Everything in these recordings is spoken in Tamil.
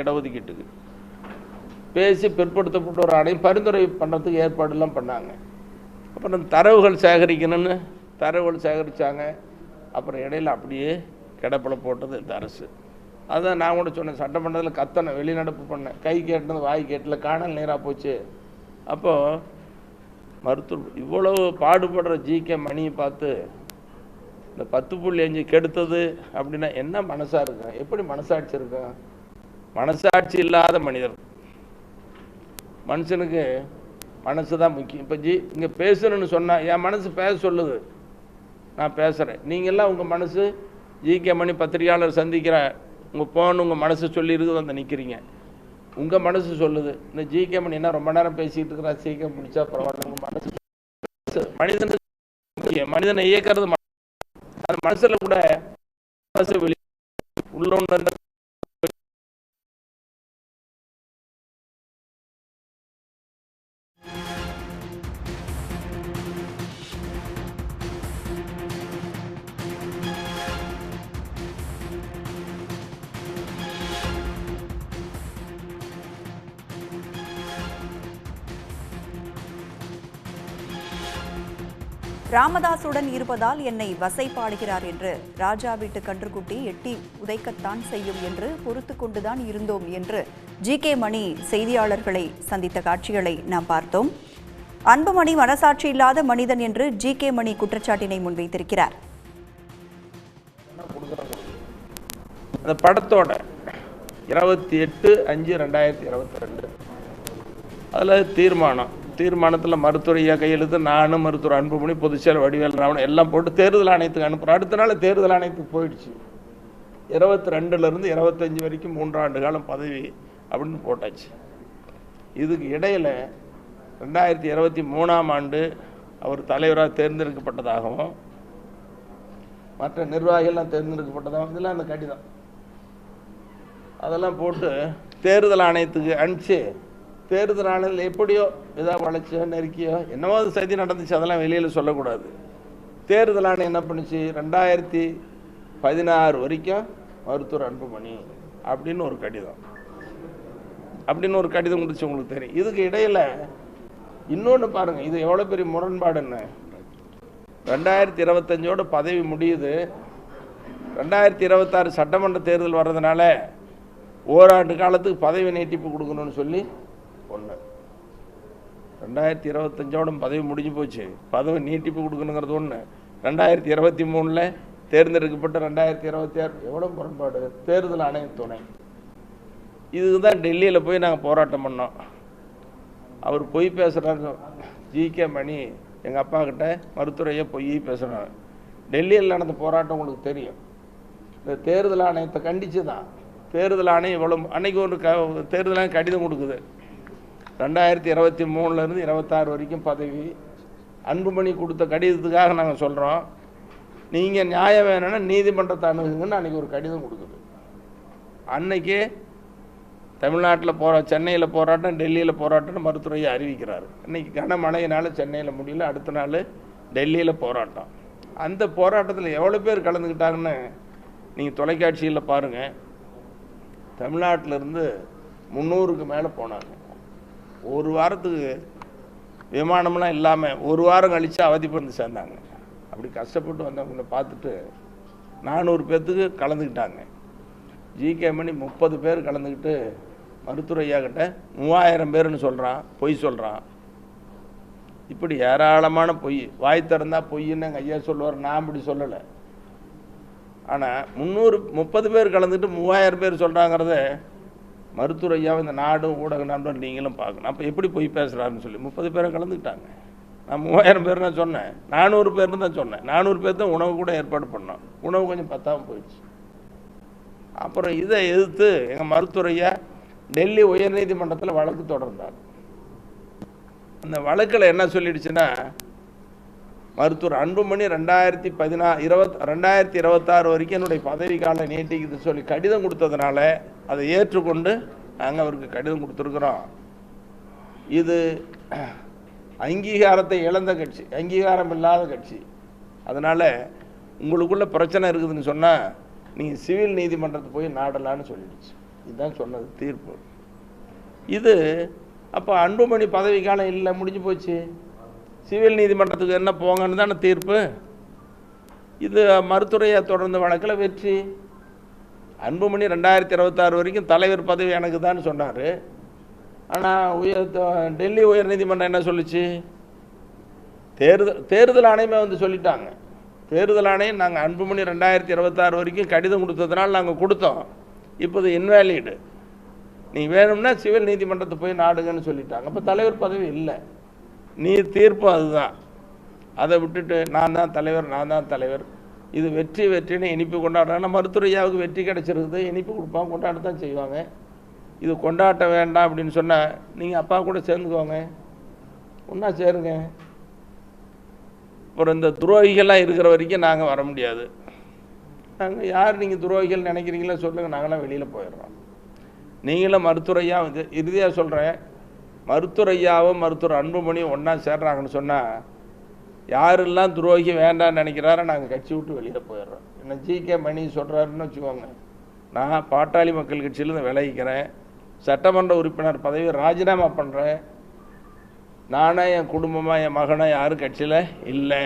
இடஒதுக்கீட்டுக்கு பேசி பிற்படுத்தப்பட்ட ஒரு ஆணையம் பரிந்துரை பண்ணுறதுக்கு ஏற்பாடுலாம் பண்ணாங்க. அப்புறம் தரவுகள் சேகரிக்கணும்னு தரவுகள் சேகரித்தாங்க. அப்புறம் இடையில் அப்படியே கிடப்பில் போட்டது இந்த அரசு. அதுதான் நான் கூட சொன்னேன், சட்டமன்றத்தில் கத்தனை வெளிநடப்பு பண்ணேன், கை கேட்டது வாய் கேட்டல, காணல் நேராக போச்சு. அப்போது மருத்துவர் இவ்வளவு பாடுபடுற ஜிகே மணியை பார்த்து இந்த 10.5 கெடுத்தது அப்படின்னா என்ன மனசாக இருக்கும்? எப்படி மனசாட்சி இருக்கும்? மனசாட்சி இல்லாத மனிதர். மனுஷனுக்கு மனசு தான் முக்கியம். இப்போ இங்கே பேசணும்னு சொன்னால் என் மனசு பேச சொல்லுது, நான் பேசுகிறேன். நீங்கள்லாம் உங்கள் மனசு ஜிகே மணி பத்திரிகையாளர் சந்திக்கிற உங்கள் போன் உங்கள் மனசு சொல்லியிருக்கு, வந்து நிற்கிறீங்க. உங்கள் மனசு சொல்லுது இந்த ஜிகே மணி என்ன ரொம்ப நேரம் பேசிகிட்டு இருக்கிறா, சீக்கிரம் பிடிச்சா பரவாயில்ல. உங்கள் மனசு மனிதனுக்கு மனிதனை இயக்கிறது மனசில் கூட மனசு வெளி உள்ள ராமதாசுடன் இருப்பதால் என்னை வசைபாடுகிறார் என்று ராஜா வீட்டு கன்றுக்குட்டி எட்டி உதைக்கத்தான் செய்யும் என்று பொறுத்து கொண்டுதான் இருந்தோம் என்று ஜிகே மணி செய்தியாளர்களை சந்தித்த காட்சிகளை நாம் பார்த்தோம். அன்புமணி மனசாட்சி இல்லாத மனிதன் என்று ஜிகே மணி குற்றச்சாட்டினை முன்வைத்திருக்கிறார். அந்த படத்தோட 28/5/2022 அதில் தீர்மானத்தில் மருத்துவரையா கையெழுத்து, நானும் மருத்துவர் அன்புமணி, பொதுச்செயலர் வடிவேல் ராவணன் எல்லாம் போட்டு தேர்தல் ஆணையத்துக்கு அனுப்புகிறோம். அடுத்த நாள் தேர்தல் ஆணையத்துக்கு போயிடுச்சு. 22லேருந்து 25 வரைக்கும் 3 ஆண்டு காலம் பதவி அப்படின்னு போட்டாச்சு. இதுக்கு இடையில் 2023ஆம் ஆண்டு அவர் தலைவராக தேர்ந்தெடுக்கப்பட்டதாகவும் மற்ற நிர்வாகிகள்லாம் தேர்ந்தெடுக்கப்பட்டதாகவும் இதெல்லாம் அந்த கடிதம் அதெல்லாம் போட்டு தேர்தல் ஆணையத்துக்கு அனுப்பிச்சு, தேர்தல் ஆணையத்தில் எப்படியோ ஏதாவது வளைச்சியோ நெருக்கியோ என்னவோ அது செய்தி நடந்துச்சு, அதெல்லாம் வெளியில் சொல்லக்கூடாது. தேர்தல் ஆணையம் என்ன பண்ணுச்சு, 2016 வரைக்கும் மருத்துவர் அன்புமணி அப்படின்னு ஒரு கடிதம் கொடுத்து உங்களுக்கு தெரியும். இதுக்கு இடையில் இன்னொன்று பாருங்கள், இது எவ்வளோ பெரிய முரண்பாடுன்னு. 2025ஓட பதவி முடியுது. 2026 சட்டமன்ற தேர்தல் வர்றதுனால ஓராண்டு காலத்துக்கு பதவி நீட்டிப்பு கொடுக்கணும்னு சொல்லி ஒன்று. 2025ஓட பதவி முடிஞ்சு போச்சு, பதவி நீட்டிப்பு கொடுக்கணுங்கிறது ஒன்று. 2023 தேர்ந்தெடுக்கப்பட்ட 2026 எவ்வளோ முரண்பாடு. தேர்தல் ஆணைய துணை இதுக்கு தான் டெல்லியில் போய் நாங்கள் போராட்டம் பண்ணோம். அவர் பொய் பேசுகிறாரு ஜிகே மணி, எங்கள் அப்பா கிட்ட மருத்துவரையே பொய் பேசுகிறார். டெல்லியில் நடந்த போராட்டம் உங்களுக்கு தெரியும். இந்த தேர்தல் ஆணையத்தை கண்டித்து தான் தேர்தல் ஆணையம் இவ்வளோ அன்னைக்கு ஒரு தேர்தல் ஆணையம் கடிதம் கொடுக்குது. 2023லேருந்து 26 வரைக்கும் பதவி அன்புமணி கொடுத்த கடிதத்துக்காக நாங்கள் சொல்கிறோம், நீங்கள் நியாயம் வேணும்னா நீதிமன்றத்தை அணுகுங்கன்னு அன்றைக்கி ஒரு கடிதம் கொடுக்குது. அன்னைக்கே தமிழ்நாட்டில் சென்னையில் போராட்டம், டெல்லியில் போராட்டம்னு மருத்துவரையை அறிவிக்கிறார். இன்றைக்கி கனமழையினால் சென்னையில் முடியல, அடுத்த நாள் டெல்லியில் போராட்டம். அந்த போராட்டத்தில் எவ்வளோ பேர் கலந்துக்கிட்டாங்கன்னு நீங்கள் தொலைக்காட்சியில் பாருங்கள். தமிழ்நாட்டிலேருந்து 300க்கு மேலே போனாங்க. ஒரு வாரத்துக்கு விமானம்லாம் இல்லாமல் ஒரு வாரம் கழித்து அவதிப்பட்டு சேர்ந்தாங்க. அப்படி கஷ்டப்பட்டு வந்தவங்களை பார்த்துட்டு 400 பேர்த்துக்கு கலந்துக்கிட்டாங்க. ஜிகே மணி 30 பேர் கலந்துக்கிட்டு மருத்துவர் ஐயா கிட்ட 3000 பேர்னு சொல்கிறான், பொய் சொல்கிறான். இப்படி ஏராளமான பொய், வாய் திறந்தால் பொய்ன்னு எங்கள் ஐயா சொல்லுவார், நான் அப்படி சொல்லலை. ஆனால் 30 பேர் கலந்துட்டு 3000 பேர் சொல்கிறாங்கிறத மருத்துவர் ஐயா இந்த நாடும் ஊடக நண்பர் நீங்களும் பார்க்கணும். அப்போ எப்படி பொய் பேசுகிறாருன்னு சொல்லி 30 பேரை கலந்துக்கிட்டாங்க. நான் 3000 பேர் தான் சொன்னேன், 400 பேர்னு தான் சொன்னேன். 400 பேர் தான் உணவு கூட ஏற்பாடு பண்ணோம். உணவு கொஞ்சம் பத்தாமல் போயிடுச்சு. அப்புறம் இதை எதிர்த்து எங்கள் மருத்துவர் ஐயா டெல்லி உயர்நீதிமன்றத்தில் வழக்கு தொடர்ந்தார். அந்த வழக்கில் என்ன சொல்லிடுச்சுன்னா, மருத்துவர் அன்புமணி 2026 வரைக்கும் என்னுடைய பதவி காலம் நீட்டிக்குது சொல்லி கடிதம் கொடுத்ததுனால அதை ஏற்றுக்கொண்டு நாங்கள் அவருக்கு கடிதம் கொடுத்துருக்குறோம். இது அங்கீகாரத்தை இழந்த கட்சி, அங்கீகாரம் இல்லாத கட்சி. அதனால் உங்களுக்குள்ள பிரச்சனை இருக்குதுன்னு சொன்னால் நீங்கள் சிவில் நீதிமன்றத்துக்கு போய் நாடலான்னு சொல்லிடுச்சு. இதுதான் சொன்னது தீர்ப்பு. இது அப்போ அன்புமணி பதவிக்காலம் இல்லை, முடிஞ்சு போச்சு, சிவில் நீதிமன்றத்துக்கு என்ன போங்கன்னு தானே தீர்ப்பு. இது மருத்துவரையை தொடர்ந்த வழக்கில் வெற்றி. அன்புமணி 2026 வரைக்கும் தலைவர் பதவி எனக்கு தான் சொன்னார். ஆனால் டெல்லி உயர்நீதிமன்றம் என்ன சொல்லிச்சு? தேர்தல் ஆணையமே வந்து சொல்லிட்டாங்க. தேர்தல் ஆணையம் நாங்கள் அன்புமணி 2026 வரைக்கும் கடிதம் கொடுத்ததுனால நாங்கள் கொடுத்தோம், இப்போது இன்வேலிடு, நீ வேணும்னா சிவில் நீதிமன்றத்தை போய் நாடுங்கன்னு சொல்லிட்டாங்க. அப்போ தலைவர் பதவி இல்லை. நீ தீர்ப்பு அதுதான். அதை விட்டுட்டு நான் தான் தலைவர், இது வெற்றின்னு இனிப்பு கொண்டாடுறாங்க. மருத்துவரையாவுக்கு வெற்றி கிடைச்சிருக்குது, இனிப்பு கொடுப்பாங்க, கொண்டாடத்தான் செய்வாங்க. இது கொண்டாட்ட வேண்டாம் அப்படின்னு சொன்னால் நீங்கள் அப்பா கூட சேர்ந்துக்குவாங்க, ஒன்றா சேருங்க. அப்புறம் இந்த துரோகிகள்லாம் இருக்கிற வரைக்கும் நாங்கள் வர முடியாது. நாங்கள் யார் நீங்கள் துரோகிகள் நினைக்கிறீங்களோ சொல்லுங்கள், நாங்களாம் வெளியில் போயிடுறோம். நீங்களும் மருத்துவரையா இறுதியாக சொல்கிறேன், மருத்துவரையாவும் மருத்துவர் அன்புமணியும் ஒன்றா சேர்றாங்கன்னு சொன்னால் யாரெல்லாம் துரோகி வேண்டான்னு நினைக்கிறாரோ நாங்கள் கட்சி விட்டு வெளியில் போயிடுறோம். என்ன ஜிகே மணி சொல்கிறாருன்னு வச்சுக்கோங்க, நான் பாட்டாளி மக்கள் கட்சியிலேருந்து விலகிக்கிறேன், சட்டமன்ற உறுப்பினர் பதவியை ராஜினாமா பண்ணுறேன், நானே என் குடும்பமாக என் மகனை யாரும் கட்சியில் இல்லை,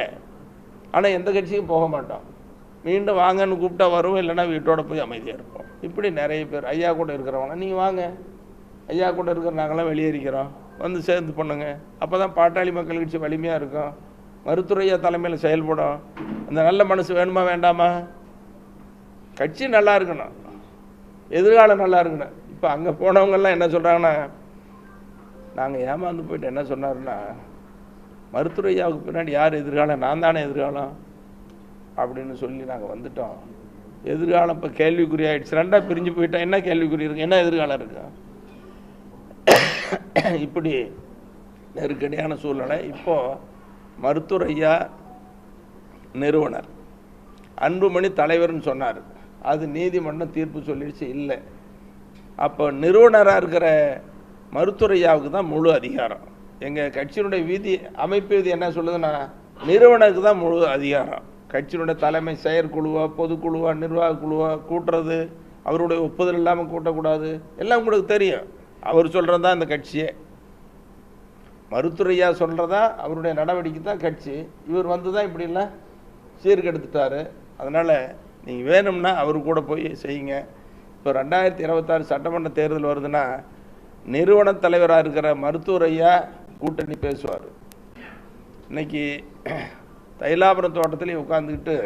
ஆனால் எந்த கட்சியும் போக மாட்டோம், மீண்டும் வாங்கன்னு கூப்பிட்டா வருவோம், இல்லைன்னா வீட்டோட போய் அமைதியாக இருப்போம். இப்படி நிறைய பேர் ஐயா கூட இருக்கிறவங்க, நீங்கள் வாங்க, ஐயா கூட இருக்கிற நாங்களாம் வெளியேறிக்கிறோம், வந்து சேர்ந்து பண்ணுங்க. அப்போ தான் பாட்டாளி மக்கள் கட்சி வலிமையாக இருக்கும், மருத்துவரையா தலைமையில் செயல்படும். அந்த நல்ல மனசு வேணுமா வேண்டாமா? கட்சி நல்லா இருக்கணும், எதிர்காலம் நல்லா இருக்கணும். இப்போ அங்கே போனவங்கெல்லாம் என்ன சொல்கிறாங்கன்னா, நாங்கள் ஏமாந்து போயிட்டு என்ன சொன்னாருன்னா, மருத்துவரையாவுக்கு பின்னாடி யார் எதிர்காலம், நான் தானே எதிர்காலம் அப்படின்னு சொல்லி நாங்கள் வந்துட்டோம். எதிர்காலம் இப்போ கேள்விக்குறி ஆகிடுச்சு, ரெண்டாக பிரிஞ்சு போயிட்டோம். என்ன கேள்விக்குறி இருக்குது, என்ன எதிர்காலம் இருக்கு? இப்படி நெருக்கடியான சூழ்நிலை. இப்போது மருத்துவர் ஐயா நிறுவனர், அன்புமணி தலைவர்னு சொன்னார், அது நீதிமன்றம் தீர்ப்பு சொல்லிடுச்சு இல்லை. அப்போ நிறுவனராக இருக்கிற மருத்துவர் ஐயாவுக்கு தான் முழு அதிகாரம். எங்கள் கட்சியினுடைய அமைப்பு விதி என்ன சொல்லுதுன்னா, நிறுவனருக்கு தான் முழு அதிகாரம். கட்சியினுடைய தலைமை செயற்குழுவா பொதுக்குழுவா நிர்வாக குழுவா கூட்டுறது, அவருடைய ஒப்புதல் இல்லாமல் கூட்டக்கூடாது, எல்லாம் உங்களுக்கு தெரியும். அவர் சொல்கிறது தான் இந்த கட்சியே, மருத்துவரையா சொல்கிறதா அவருடைய நடவடிக்கை தான் கட்சி. இவர் வந்து தான் இப்படிலாம் சீர்கெடுத்துட்டார். அதனால் நீங்கள் வேணும்னா அவர் கூட போய் செய்யுங்க. இப்போ 2026 சட்டமன்ற தேர்தல் வருதுன்னா நிறுவன தலைவராக இருக்கிற மருத்துவரையா கூட்டணி பேசுவார். இன்னைக்கு தைலாபுரம் தோட்டத்திலே உட்காந்துக்கிட்டு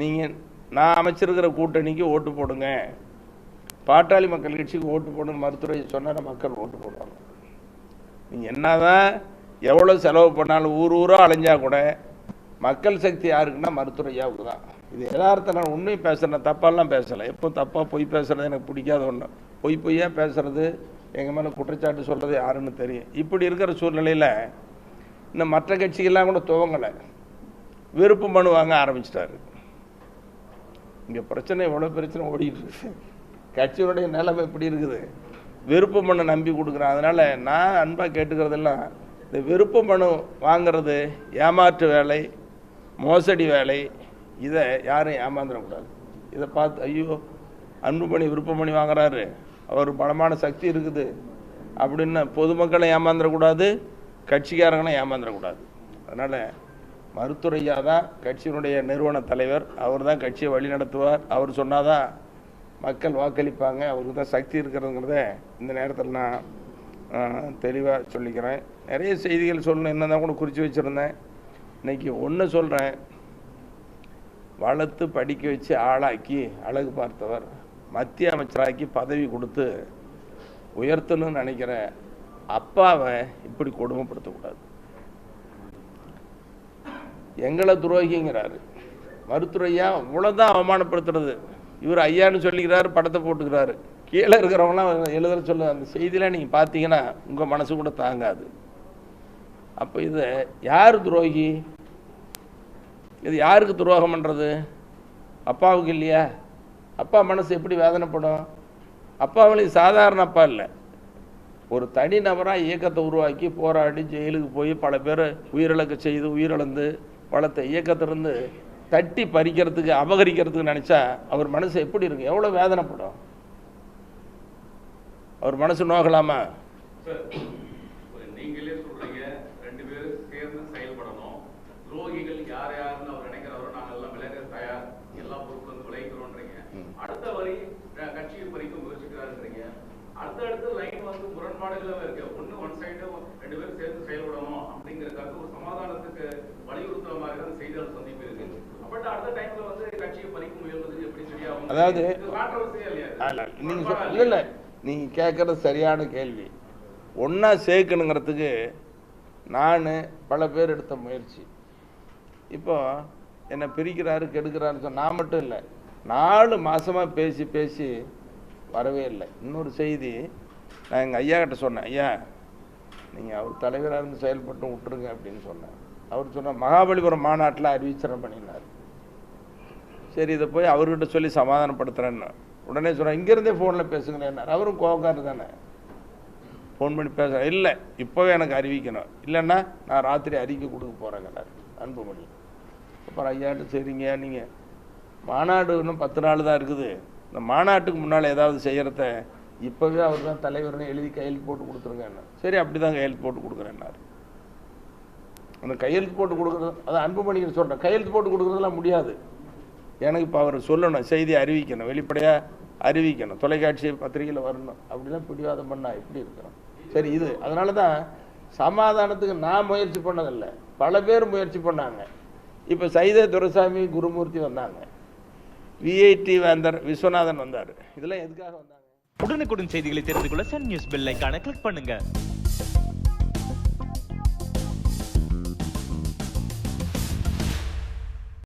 நீங்கள் நான் அமைச்சிருக்கிற கூட்டணிக்கு ஓட்டு போடுங்க, பாட்டாளி மக்கள் கட்சிக்கு ஓட்டு போடுங்க மருத்துவரை சொன்னால் மக்கள் ஓட்டு போடுவாங்க. நீங்கள் என்னதான் எவ்வளோ செலவு பண்ணாலும் ஊராக அலைஞ்சா கூட மக்கள் சக்தி யாருக்குன்னா மருத்துவரையாவுக்கு தான். இது யதார்த்தம், நான் உண்மையை பேசுகிறேன், தப்பாலாம் பேசலை. எப்போ தப்பாக பொய் பேசுகிறது எனக்கு பிடிக்காத ஒன்று. பொய்யாக பேசுகிறது, எங்கள் மேலே குற்றச்சாட்டு சொல்கிறது யாருன்னு தெரியும். இப்படி இருக்கிற சூழ்நிலையில் இன்னும் மற்ற கட்சிகள்லாம் கூட துவங்கலை, விருப்ப மனு வாங்க ஆரம்பிச்சிட்டாரு. இங்கே பிரச்சனை எவ்வளோ பிரச்சனை ஓடிட்டு இருக்கு, கட்சியினுடைய நிலைமை எப்படி இருக்குது, விருப்ப மனு நம்பி கொடுக்குறேன். அதனால் நான் அன்பாக கேட்டுக்கிறதெல்லாம், இந்த விருப்ப மனு வாங்கிறது ஏமாற்று வேலை, மோசடி வேலை, இதை யாரும் ஏமாந்துடக்கூடாது. இதை பார்த்து ஐயோ அன்புமணி விருப்பமணி வாங்குறாரு, அவர் பலமான சக்தி இருக்குது அப்படின்னு பொதுமக்களை ஏமாந்துடக்கூடாது, கட்சிக்காரங்களும் ஏமாந்துடக்கூடாது. அதனால் மருத்துவரையா தான் கட்சியினுடைய நிறுவன தலைவர், அவர் தான் கட்சியை வழி நடத்துவார். அவர் சொன்னால் தான் மக்கள் வாக்களிப்பாங்க, அவருக்கு தான் சக்தி இருக்கிறதுங்கிறத இந்த நேரத்தில் நான் தெளிவாக சொல்லிக்கிறேன். நிறைய செய்திகள் சொல்லணும், என்ன தான் கூட குறித்து வச்சுருந்தேன். இன்றைக்கி ஒன்று சொல்கிறேன், வளர்த்து படிக்க வச்சு ஆளாக்கி அழகு பார்த்தவர், மத்திய அமைச்சராக்கி பதவி கொடுத்து உயர்த்தணும்னு நினைக்கிற அப்பாவை இப்படி கொடுமைப்படுத்தக்கூடாது. எங்களை துரோகிங்கிறாரு மருத்துவரையா, இவ்வளோதான் அவமானப்படுத்துறது. இவர் ஐயான்னு சொல்லிக்கிறாரு, படத்தை போட்டுக்கிறாரு, கீழே இருக்கிறவங்களாம் எழுதுற சொல்ல அந்த செய்தியெலாம் நீங்கள் பார்த்தீங்கன்னா உங்கள் மனசு கூட தாங்காது. அப்போ இதை யார் துரோகி, இது யாருக்கு துரோகம் பண்ணுறது? அப்பாவுக்கு இல்லையா? அப்பா மனசு எப்படி வேதனைப்படும்? அப்பாவிலையும் சாதாரண அப்பா இல்லை, ஒரு தனி நபராக இயக்கத்தை உருவாக்கி போராடி ஜெயிலுக்கு போய் பல பேர் உயிரிழக்க செய்து உயிரிழந்து வளர்த்த இயக்கத்திலிருந்து தட்டி பறிக்கிறதுக்கு அபகரிக்கிறதுக்கு நினச்சா அவர் மனசு எப்படி இருக்கு, எவ்வளோ வேதனைப்படும்? அவர் மனசு நோகலாமா? நீங்களே சொல்றீங்க 2 பேரும் சேர்ந்து செயல்படணும். துரோகிகள் யார் யாருன்னு அவர் நினைக்கிறாரோ நாங்க எல்லாம் விலக தயார், எல்லா பொறுப்பு வந்து விளைக்கிறோன்றீங்க. அடுத்த வரி கட்சியை பறிக்க முயற்சிக்கிறாருன்றீங்க. அடுத்த லைன் வந்து முரண்பாடுகளாக இருக்கு. ஒன் சைடு 2 பேரும் சேர்ந்து செயல்படணும் அப்படிங்கிறதுக்காக ஒரு சமாதானத்துக்கு வலியுறுத்துற மாதிரி தான் செய்தியாளர் சந்திப்பு இருக்கு. பட் அடுத்த டைம்ல வந்து கட்சியை பறிக்க முயல்வது எப்படி சரியாகும்? அதாவது இல்லையா? இல்லை நீங்கள் கேட்குறது சரியான கேள்வி. ஒன்றா சேர்க்கணுங்கிறதுக்கு நான் பல பேர் எடுத்த முயற்சி. இப்போ என்னை பிரிக்கிறாரு கெடுக்கிறாருன்னு சொன்ன நான் மட்டும் இல்லை, 4 மாதமாக பேசி வரவே இல்லை. இன்னொரு செய்தி, நான் எங்கள் ஐயா கிட்ட சொன்னேன், ஐயா நீங்கள் அவர் தலைவராக இருந்து செயல்பட்டு விட்டுருங்க அப்படின்னு சொன்னேன். அவர் சொன்னார் மகாபலிபுரம் மாநாட்டில் அறிவிச்சரம் பண்ணினார். சரி இதை போய் அவர்கிட்ட சொல்லி சமாதானப்படுத்துகிறேன்னு உடனே சொன்னேன், இங்கேருந்தே ஃபோனில் பேசுங்களேன்னார். அவரும் கோவக்காரர் தானே, ஃபோன் பண்ணி பேசுகிறேன். இல்லை இப்போவே எனக்கு அறிவிக்கணும், இல்லைன்னா நான் ராத்திரி அறிக்கை கொடுக்க போகிறேங்கிறார் அன்புமணி. அப்புறம் ஐயாட்டு சரிங்க, நீங்கள் மாநாடு இன்னும் 10 நாள் தான் இருக்குது, இந்த மாநாட்டுக்கு முன்னால் ஏதாவது செய்கிறத இப்போவே அவர் தான் தலைவர்னு எழுதி கையெழுத்து போட்டு கொடுத்துருங்கன்னு. சரி அப்படி தான் கையெழுத்து போட்டு கொடுக்குறேன்னாரு. அந்த கையெழுத்து போட்டு கொடுக்குறது அதான் அன்புமணிக்கு சொல்கிறேன், கையெழுத்து போட்டு கொடுக்குறதுலாம் முடியாது. எனக்கு இப்போ அவர் சொல்லணும், செய்தி அறிவிக்கணும், வெளிப்படையாக அறிவிக்கணும், தொலைக்காட்சி பத்திரிகையில் வரணும். அப்படிலாம் பிடிவாதம் பண்ணால் எப்படி இருக்கிறோம்? சரி இது அதனால தான் சமாதானத்துக்கு நான் முயற்சி பண்ணதில்லை, பல பேர் முயற்சி பண்ணாங்க. இப்போ சைதை துரைசாமி குருமூர்த்தி வந்தாங்க, விஐடி வேந்தர் விஸ்வநாதன் வந்தார். இதெல்லாம் எதுக்காக வந்தாங்க? உடனுக்குடன் செய்திகளை தெரிந்து கொள்ள சன் நியூஸ் பெல் ஐகானை கிளிக் பண்ணுங்க.